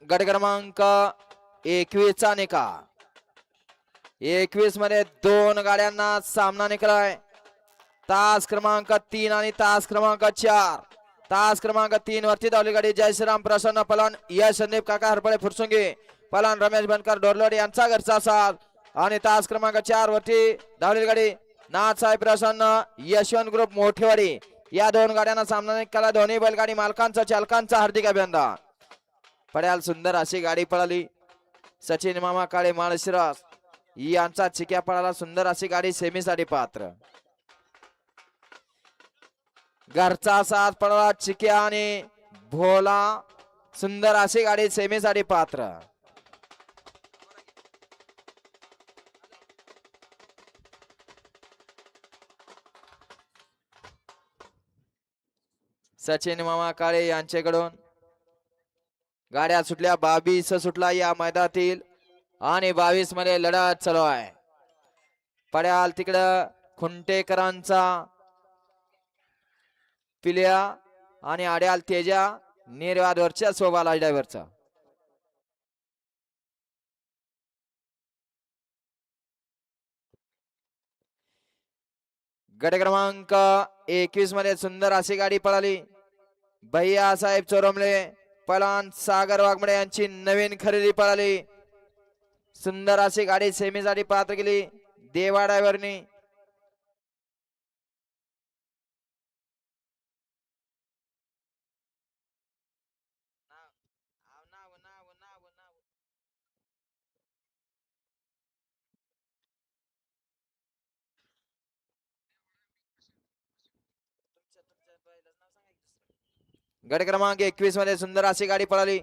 गट क्रमांक 21 चा निकाल. 21 मध्ये 2 गाड्यांना सामना निघालाय. तास क्रमांक 3 आणि तास क्रमांक 4. तास क्रमांक 3 वरती धावली गाडी जय श्रीराम प्रसन्न पलान यश संदीप काका हरपळे फुरसुंगी पलान रमेश बनकर डोरलोड यांचा घरचा साथ. आणि तास क्रमांक 4 वरती धावली गाडी नाथसाहेब प्रसन्न यशवंत ग्रुप मोठेवाडी. या 2 गाड्यांना सामना निघाला. दोन्ही बैलगाडी मालकांचा चालकांचा हार्दिक अभिनंदन. पड्याल सुंदर अशी गाडी पळाली. सचिन मामा काळे माळशिरस यांचा चिक्या पळाला. सुंदर अशी गाडी सेमीसाठी पात्र. घरचा साथ पळाला चिक्या आणि भोला. सुंदर अशी गाडी सेमीसाठी पात्र. सचिन मामा काळे यांच्याकडून गाड्या सुटल्या. 22 सुटला या मैदानातील आणि 22 मध्ये लढत चालू आहे. पड्याल तिकडं खुंटेकरांचा पिल्या आणि आड्याल तेजा निर्वादवरच्या सोबाला ड्रायव्हरचा. गट क्रमांक 21 मध्ये सुंदर अशी गाडी पळाली. भैया साहेब चोरमले पलान सागर वाघमडे यांची नवीन खरेदी पळाली. सुंदर अशी गाडी सेमीसाठी पात्र केली देवा ड्रायव्हरनी. गट क्रमांक 21 मध्ये सुंदर अशी गाडी पळाली.